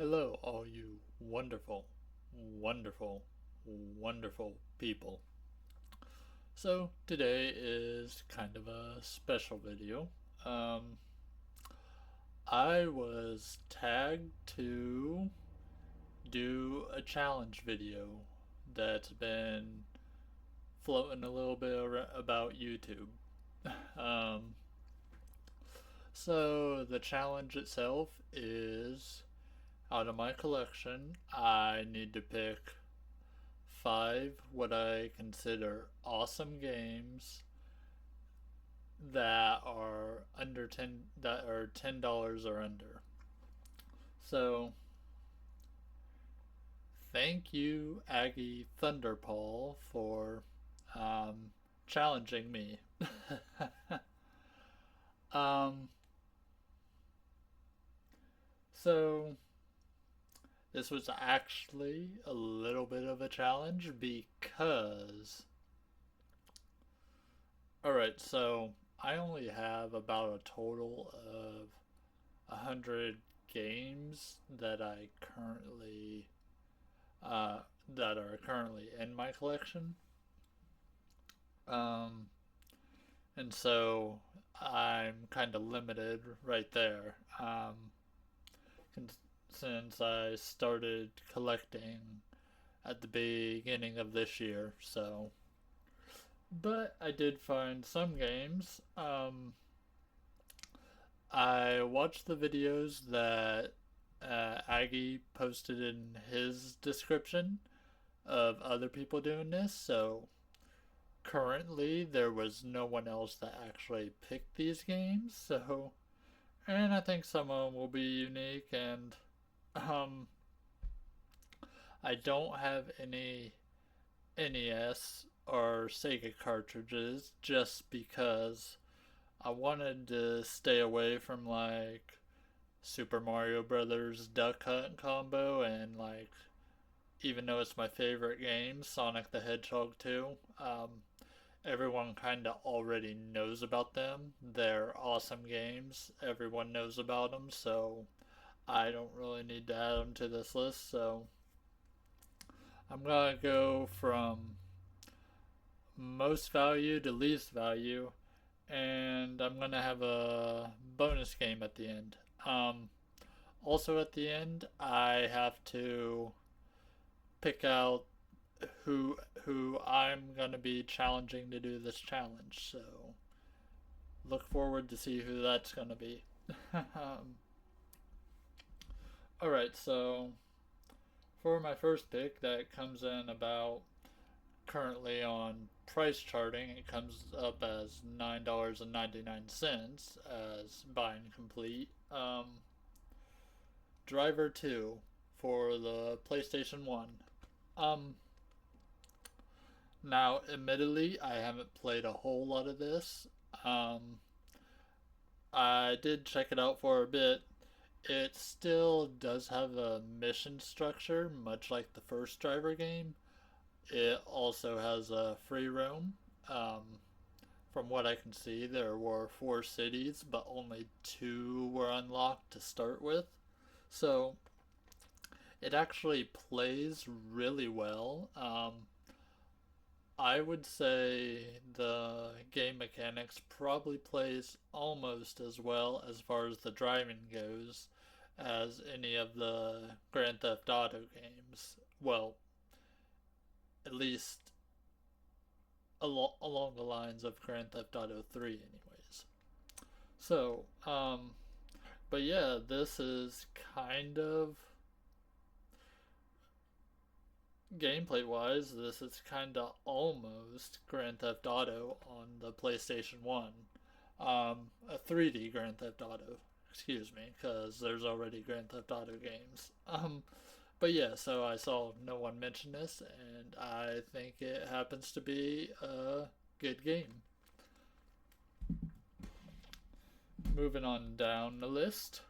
Hello, all you wonderful, wonderful, wonderful people. So, today is kind of a special video. Um, I was tagged to do a challenge video that's been floating a little bit about YouTube. Um, the challenge itself is out of my collection, I need to pick five what I consider awesome games that are under $10 or under. So thank you, Aggie Thunderpaw, for um, challenging me. um, so this was actually a little bit of a challenge because alright, so I only have about a total of 100 games uh, that are currently in my collection. Um, and so I'm kind of limited right there. Since I started collecting at the beginning of this year, so but I did find some games. I watched the videos that Aggie posted in his description of other people doing this, so currently there was no one else that actually picked these games, and I think some of them will be unique, and um, I don't have any NES or Sega cartridges just because I wanted to stay away from like Super Mario Brothers Duck Hunt combo and like even though it's my favorite game, Sonic the Hedgehog 2, um, everyone kind of already knows about them. They're awesome games. Everyone knows about them, so I don't really need to add them to this list. So I'm gonna go from most value to least value, and I'm gonna have a bonus game at the end. Um, Also at the end, I have to pick out who I'm gonna be challenging to do this challenge. So look forward to see who that's gonna be. All right, so for my first pick, that comes in about currently on price charting, it comes up as $9.99 as buying complete. Driver 2 for the PlayStation 1. Um, Now, admittedly, I haven't played a whole lot of this. Um, I did check it out for a bit. It still does have a mission structure, much like the first driver game. It also has a free roam. From what I can see, there were four cities, but only two were unlocked to start with. So it actually plays really well. I would say the game mechanics probably plays almost as well as far as the driving goes as any of the Grand Theft Auto games. Well, at least along the lines of Grand Theft Auto 3, anyways. So, but yeah, this is kind of gameplay wise, this is kind of almost Grand Theft Auto on the PlayStation 1. A 3D Grand Theft Auto, excuse me, because there's already Grand Theft Auto games. But yeah, so I saw no one mention this, and I think it happens to be a good game. Moving on down the list.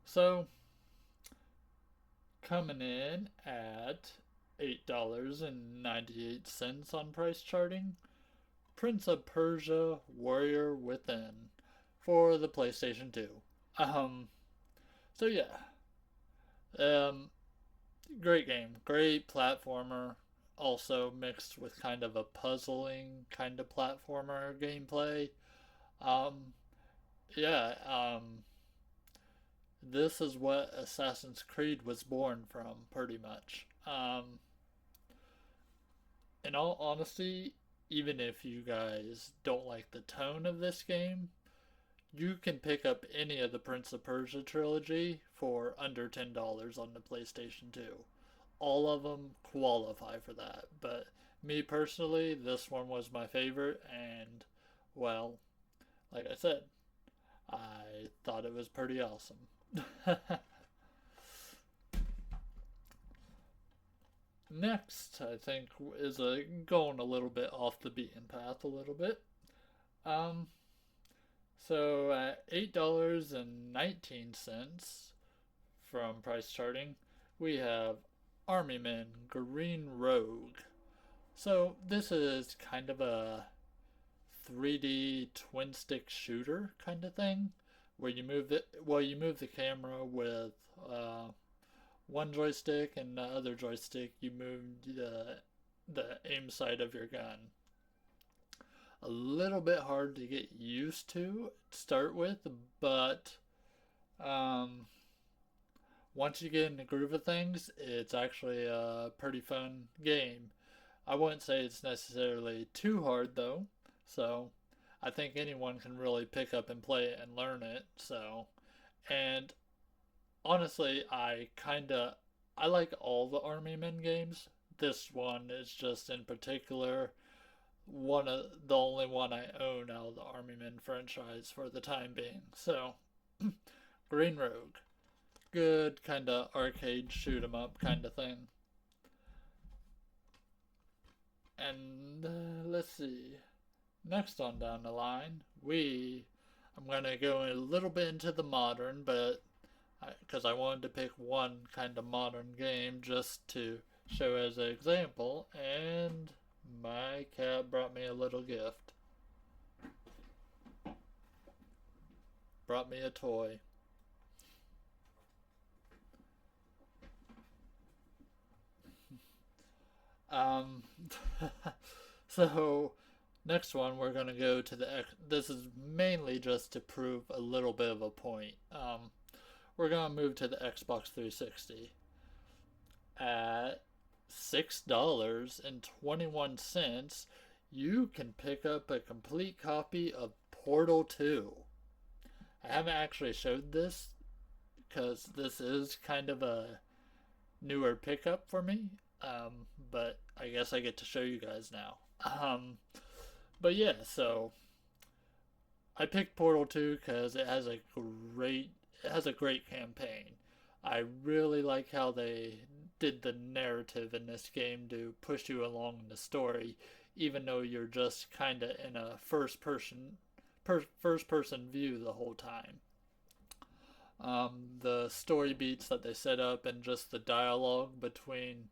So, coming in at $8.98 on price charting, Prince of Persia Warrior Within for the PlayStation 2. Um, so yeah, Um, Great game, great platformer, also mixed with kind of a puzzling kind of platformer gameplay. Um, yeah, this is what Assassin's Creed was born from, pretty much. In all honesty, even if you guys don't like the tone of this game, you can pick up any of the Prince of Persia trilogy for under $10 on the PlayStation 2. All of them qualify for that, but me personally, this one was my favorite, and well, like I said, I thought it was pretty awesome. Next, I think, is going a little bit off the beaten path a little bit. Um, so at $8.19 from price charting, we have Army Men Green Rogue. So this is kind of a 3D twin stick shooter kind of thing, where you move the camera with one joystick, and the other joystick you move the aim sight of your gun. A little bit hard to get used to start with, but um, once you get in the groove of things, it's actually a pretty fun game. I wouldn't say it's necessarily too hard though, so I think anyone can really pick up and play it and learn it. So, and honestly, I like all the Army Men games. This one is just in particular one of the only one I own out of the Army Men franchise for the time being. So, Green Rogue, good kind of arcade shoot 'em up kind of thing. And let's see. Next on down the line, I'm gonna go a little bit into the modern, but because I wanted to pick one kind of modern game just to show as an example, and my cat brought me a little gift. Brought me a toy. Um, so next one we're gonna go to the. This is mainly just to prove a little bit of a point. We're gonna move to the Xbox 360 at $6.21. You can pick up a complete copy of Portal 2. I haven't actually showed this because this is kind of a newer pickup for me. But I guess I get to show you guys now. But yeah, so I picked Portal 2 because it has a great campaign. I really like how they did the narrative in this game to push you along in the story, even though you're just kind of in a first person view the whole time. The story beats that they set up and just the dialogue between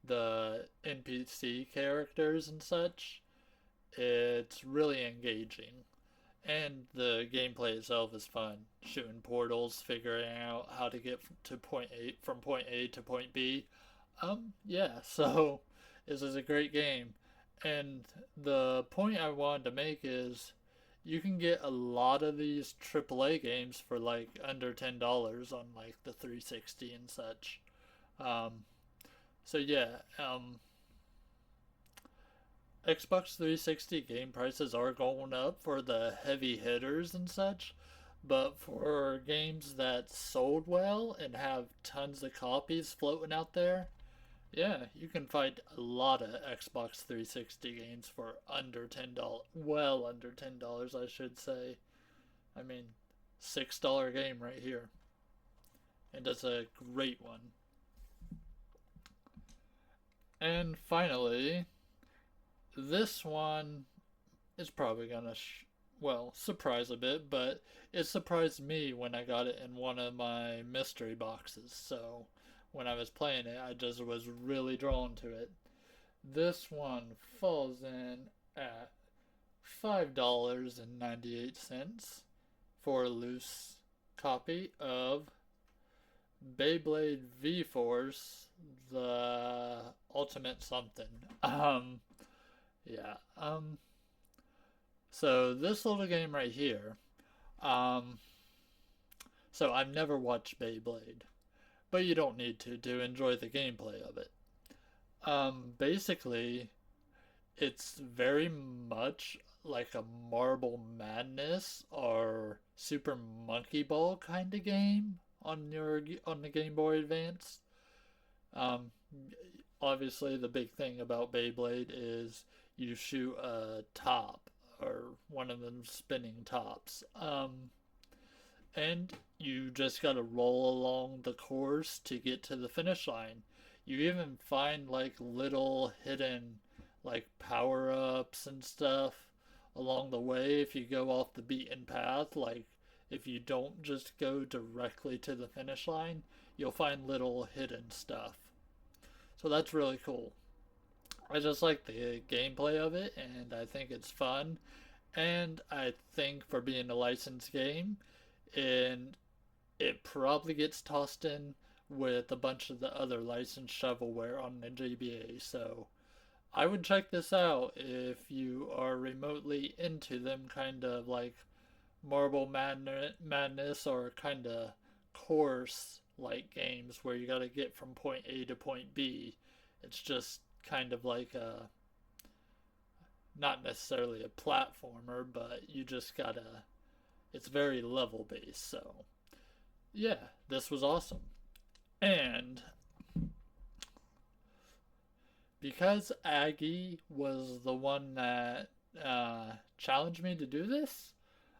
the NPC characters and such, it's really engaging. And the gameplay itself is fun. Shooting portals, figuring out how to get to point A from point A to point B. Yeah, so this is a great game. And the point I wanted to make is you can get a lot of these AAA games for like under $10 on like the 360 and such. Um, so yeah, Xbox 360 game prices are going up for the heavy hitters and such, but for games that sold well and have tons of copies floating out there, yeah, you can find a lot of Xbox 360 games for under $10. Well, under $10, I should say. I mean, $6 game right here. And it's a great one. And finally, this one is probably gonna, surprise a bit, but it surprised me when I got it in one of my mystery boxes. So when I was playing it, I just was really drawn to it. This one falls in at $5.98 for a loose copy of Beyblade V-Force, the ultimate something. Um, yeah. So this little game right here. Um, so I've never watched Beyblade, but you don't need to enjoy the gameplay of it. Basically, it's very much like a Marble Madness or Super Monkey Ball kind of game on the Game Boy Advance. Um, Obviously, the big thing about Beyblade is you shoot a top or one of them spinning tops. And you just gotta roll along the course to get to the finish line. You even find like little hidden like power ups and stuff along the way if you go off the beaten path. Like if you don't just go directly to the finish line, you'll find little hidden stuff. So that's really cool. I just like the gameplay of it, and I think it's fun. And I think for being a licensed game, and it probably gets tossed in with a bunch of the other licensed shovelware on the GBA. So I would check this out if you are remotely into them kind of like Madness or kind of course like games where you got to get from point A to point B. It's just kind of like a not necessarily a platformer, but you just gotta. It's very level based. So yeah, this was awesome. And because Aggie was the one that challenged me to do this,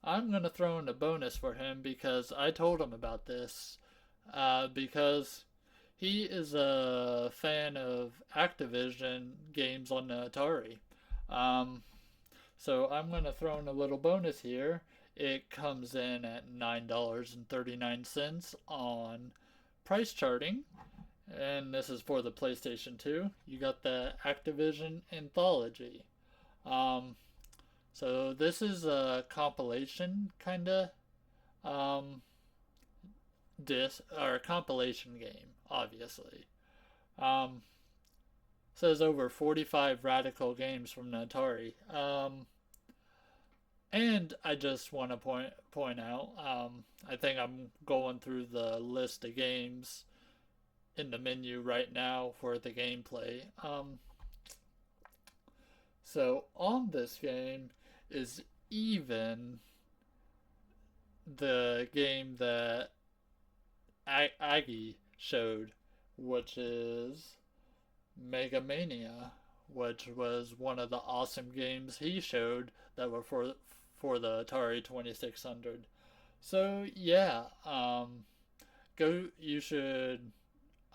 I'm gonna throw in a bonus for him because I told him about this. Because he is a fan of Activision games on the Atari. Um, so I'm gonna throw in a little bonus here. It comes in at $9.39 on price charting, and this is for the PlayStation 2. You got the Activision Anthology. Um, so this is a compilation kind of um, disc or a compilation game, obviously. Um, Says over 45 radical games from the Atari. And I just want to point out, I think I'm going through the list of games in the menu right now for the gameplay. So on this game is even the game that Aggie showed, which is Mega Mania, which was one of the awesome games he showed that were for the Atari 2600. So yeah, go. You should.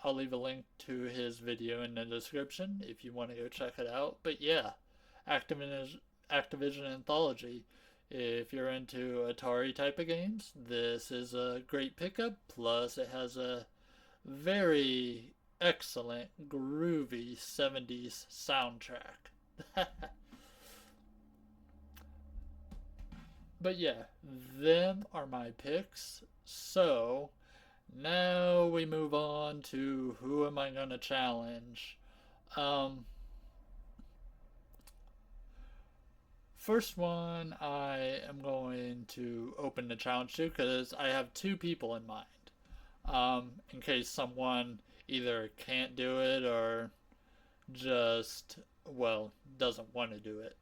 I'll leave a link to his video in the description if you want to go check it out. But yeah, Activision Anthology. If you're into Atari type of games, this is a great pickup. Plus, it has a very excellent, groovy 70s soundtrack. But yeah, them are my picks. So now we move on to who am I going to challenge? Um, First one I am going to open the challenge to because I have two people in mind. In case someone either can't do it or just, well, doesn't want to do it,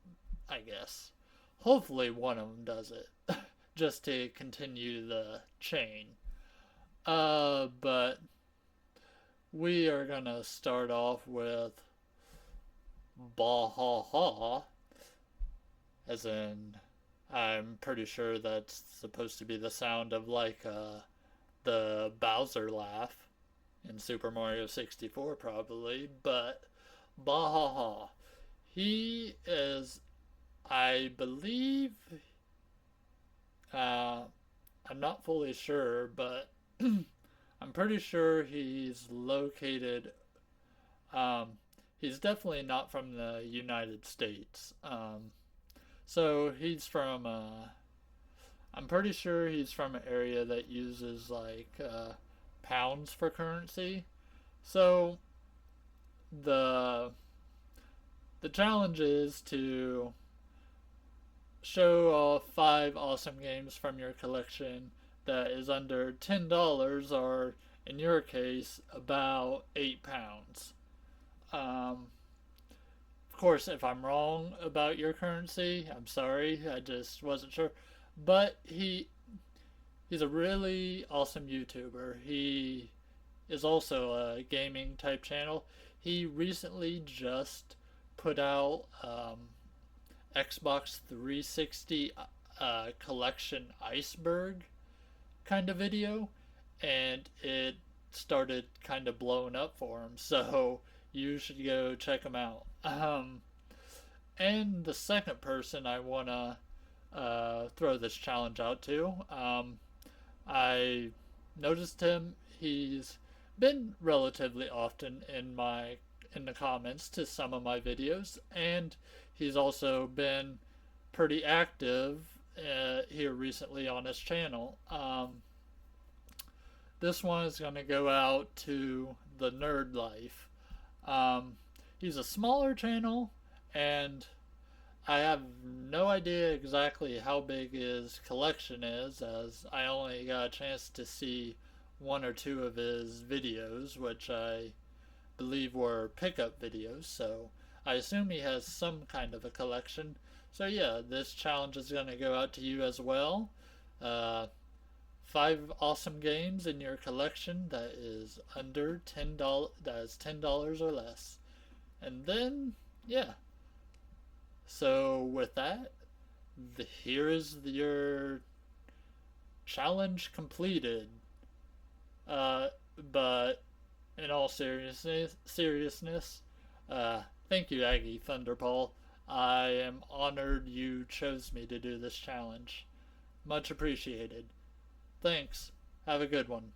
I guess. Hopefully one of them does it, just to continue the chain. But we are gonna start off with Bahaha, as in, I'm pretty sure that's supposed to be the sound of like the Bowser laugh in Super Mario 64, probably. But Bahaha, he is, I believe, uh, I'm not fully sure, but I'm pretty sure he's located. Um, he's definitely not from the United States. So he's from. I'm pretty sure he's from an area that uses like pounds for currency. So the the challenge is to show off 5 awesome games from your collection that is under $10, or in your case, about £8. Um, of course, if I'm wrong about your currency, I'm sorry. I just wasn't sure. But he's a really awesome YouTuber. He is also a gaming type channel. He recently just put out Xbox 360 collection iceberg kind of video, and it started kind of blowing up for him. So you should go check him out. And the second person I want to throw this challenge out to, I noticed him. He's been relatively often in the comments to some of my videos, and he's also been pretty active here recently on his channel. This one is going to go out to the Nerd Life. He's a smaller channel, and I have no idea exactly how big his collection is, as I only got a chance to see one or two of his videos, which I believe were pickup videos, so I assume he has some kind of a collection. So yeah, this challenge is going to go out to you as well. 5 awesome games in your collection that is under $10, that is $10 or less. And then, yeah. So with that, here is your challenge completed. But in all seriousness, thank you, Aggie Thunderpaul. I am honored you chose me to do this challenge. Much appreciated. Thanks. Have a good one.